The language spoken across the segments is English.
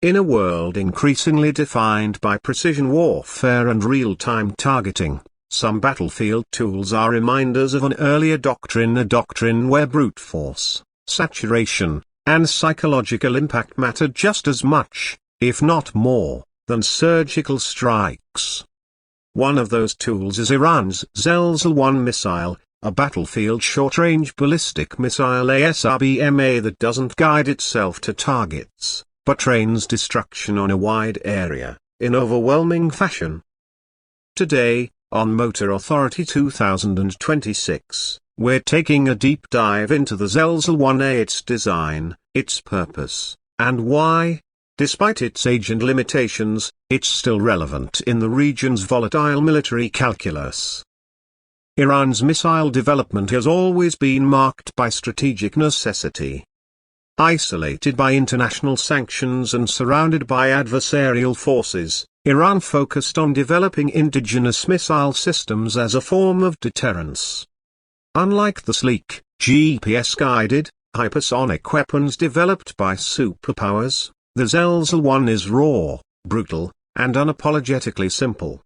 In a world increasingly defined by precision warfare and real-time targeting, some battlefield tools are reminders of an earlier doctrine, a doctrine where brute force, saturation, and psychological impact mattered just as much, if not more, than surgical strikes. One of those tools is Iran's Zelzal-1 missile, a battlefield short-range ballistic missile, a SRBM that doesn't guide itself to targets, but trains destruction on a wide area, in overwhelming fashion. Today, on Motor Authority 2026, we're taking a deep dive into the Zelzal-1A, its design, its purpose, and why, despite its age and limitations, it's still relevant in the region's volatile military calculus. Iran's missile development has always been marked by strategic necessity. Isolated by international sanctions and surrounded by adversarial forces, Iran focused on developing indigenous missile systems as a form of deterrence. Unlike the sleek, GPS-guided, hypersonic weapons developed by superpowers, the Zelzal-1 is raw, brutal, and unapologetically simple.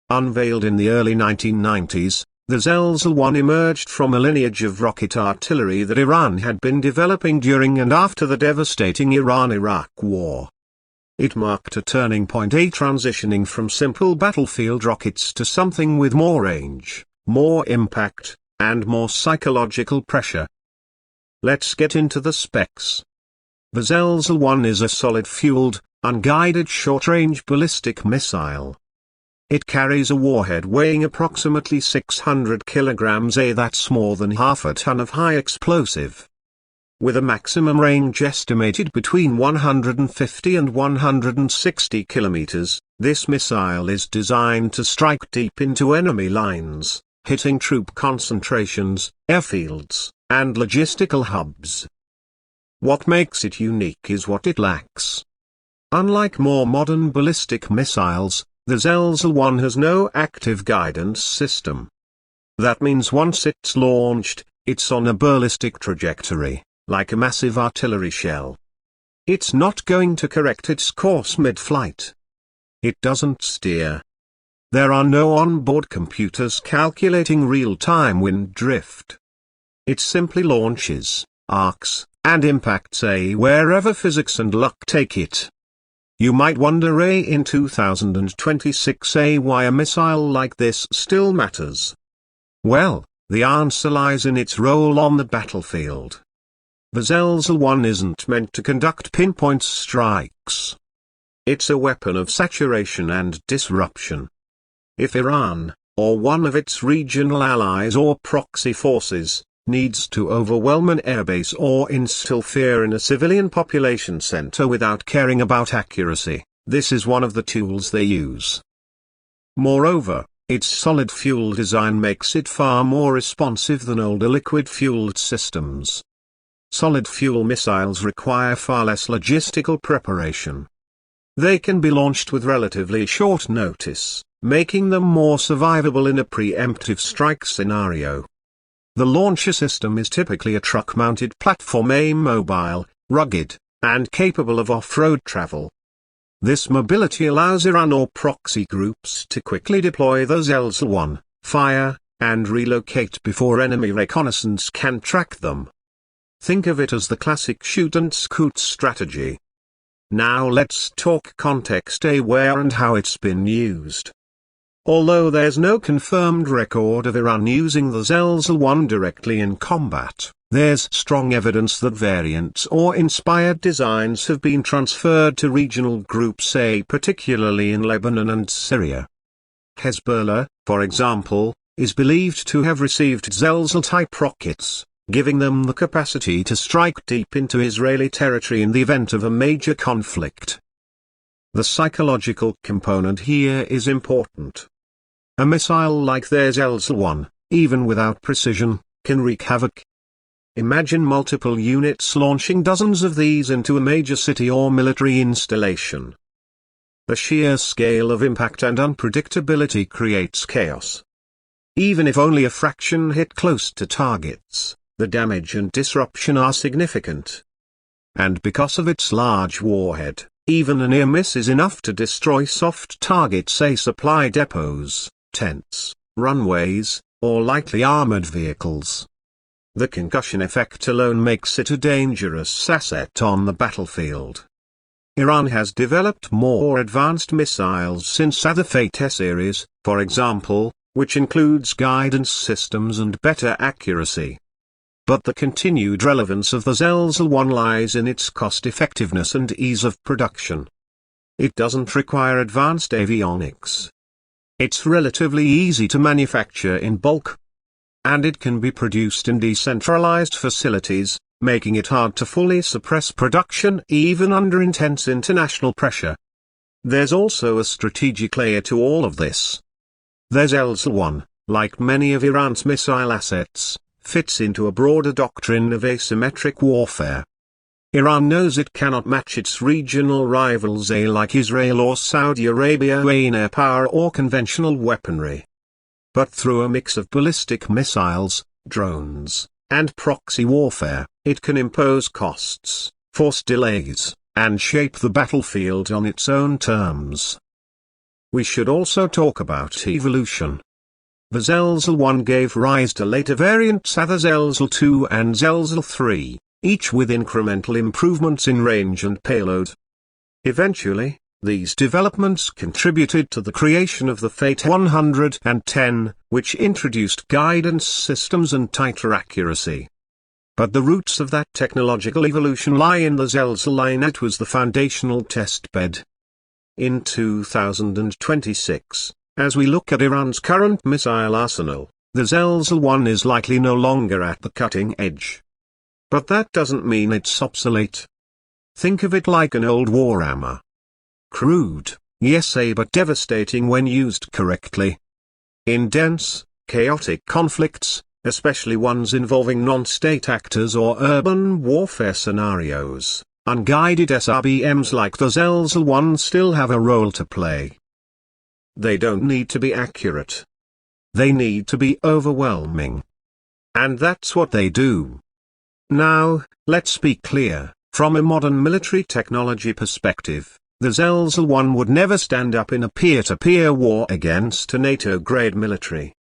Unveiled in the early 1990s, the Zelzal-1 emerged from a lineage of rocket artillery that Iran had been developing during and after the devastating Iran-Iraq War. It marked a turning point, transitioning from simple battlefield rockets to something with more range, more impact, and more psychological pressure. Let's get into the specs. The Zelzal-1 is a solid-fueled, unguided short-range ballistic missile. It carries a warhead weighing approximately 600 kilograms, that's more than half a ton of high explosive. With a maximum range estimated between 150 and 160 kilometers, this missile is designed to strike deep into enemy lines, hitting troop concentrations, airfields, and logistical hubs. What makes it unique is what it lacks. Unlike more modern ballistic missiles, the Zelzal-1 has no active guidance system. That means once it's launched, it's on a ballistic trajectory, like a massive artillery shell. It's not going to correct its course mid-flight. It doesn't steer. There are no onboard computers calculating real-time wind drift. It simply launches, arcs, and impacts wherever physics and luck take it. You might wonder in 2026 why a missile like this still matters. Well, the answer lies in its role on the battlefield. The Zelzal-1 isn't meant to conduct pinpoint strikes. It's a weapon of saturation and disruption. If Iran, or one of its regional allies or proxy forces, needs to overwhelm an airbase or instill fear in a civilian population center without caring about accuracy, this is one of the tools they use. Moreover, its solid fuel design makes it far more responsive than older liquid-fueled systems. Solid fuel missiles require far less logistical preparation. They can be launched with relatively short notice, making them more survivable in a preemptive strike scenario. The launcher system is typically a truck-mounted platform, mobile, rugged, and capable of off-road travel. This mobility allows Iran or proxy groups to quickly deploy the Zelzal-1, fire, and relocate before enemy reconnaissance can track them. Think of it as the classic shoot-and-scoot strategy. Now let's talk context, where and how it's been used. Although there's no confirmed record of Iran using the Zelzal-1 directly in combat, there's strong evidence that variants or inspired designs have been transferred to regional groups, particularly in Lebanon and Syria. Hezbollah, for example, is believed to have received Zelzal-type rockets, giving them the capacity to strike deep into Israeli territory in the event of a major conflict. The psychological component here is important. A missile like their Zelzal-1, even without precision, can wreak havoc. Imagine multiple units launching dozens of these into a major city or military installation. The sheer scale of impact and unpredictability creates chaos. Even if only a fraction hit close to targets, the damage and disruption are significant. And because of its large warhead, Even a near miss is enough to destroy soft targets, say supply depots, tents, runways, or lightly armored vehicles. The concussion effect alone makes it a dangerous asset on the battlefield. Iran has developed more advanced missiles since other Fate series, for example, which includes guidance systems and better accuracy. But the continued relevance of the Zelzal-1 lies in its cost-effectiveness and ease of production. It doesn't require advanced avionics. It's relatively easy to manufacture in bulk. And it can be produced in decentralized facilities, making it hard to fully suppress production even under intense international pressure. There's also a strategic layer to all of this. The Zelzal-1, like many of Iran's missile assets, fits into a broader doctrine of asymmetric warfare. Iran knows it cannot match its regional rivals like Israel or Saudi Arabia in air power or conventional weaponry. But through a mix of ballistic missiles, drones, and proxy warfare, it can impose costs, force delays, and shape the battlefield on its own terms. We should also talk about evolution. The Zelzal-1 gave rise to later variants the Zelzal-2 and Zelzal-3, each with incremental improvements in range and payload. Eventually, these developments contributed to the creation of the Fate 110, which introduced guidance systems and tighter accuracy. But the roots of that technological evolution lie in the Zelzal line. It was the foundational testbed. In 2026, as we look at Iran's current missile arsenal, the Zelzal-1 is likely no longer at the cutting edge. But that doesn't mean it's obsolete. Think of it like an old warhammer. Crude, yes, but devastating when used correctly. In dense, chaotic conflicts, especially ones involving non-state actors or urban warfare scenarios, unguided SRBMs like the Zelzal-1 still have a role to play. They don't need to be accurate. They need to be overwhelming. And that's what they do. Now, let's be clear, from a modern military technology perspective, the Zelzal-1 would never stand up in a peer-to-peer war against a NATO-grade military.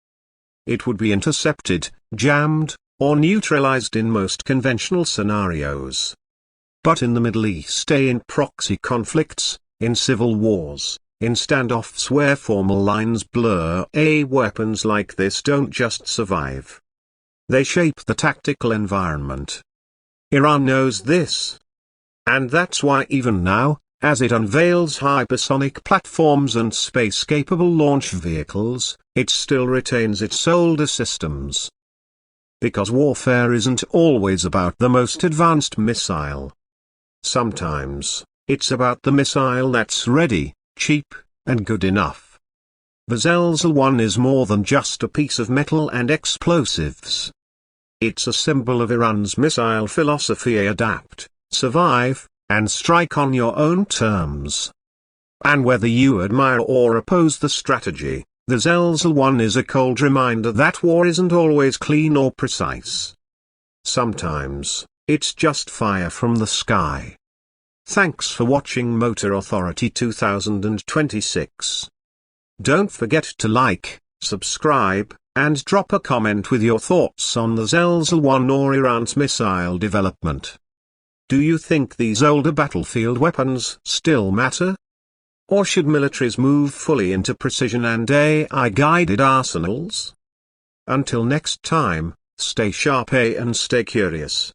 It would be intercepted, jammed, or neutralized in most conventional scenarios. But in the Middle East, in proxy conflicts, in civil wars, in standoffs where formal lines blur, weapons like this don't just survive. They shape the tactical environment. Iran knows this. And that's why even now, as it unveils hypersonic platforms and space-capable launch vehicles, it still retains its older systems. Because warfare isn't always about the most advanced missile. Sometimes, it's about the missile that's ready, cheap, and good enough. The Zelzal-1 is more than just a piece of metal and explosives. It's a symbol of Iran's missile philosophy: adapt, survive, and strike on your own terms. And whether you admire or oppose the strategy, the Zelzal-1 is a cold reminder that war isn't always clean or precise. Sometimes, it's just fire from the sky. Thanks for watching Motor Authority 2026. Don't forget to like, subscribe, and drop a comment with your thoughts on the Zelzal-1 or Iran's missile development. Do you think these older battlefield weapons still matter? Or should militaries move fully into precision and AI-guided arsenals? Until next time, stay sharp and stay curious.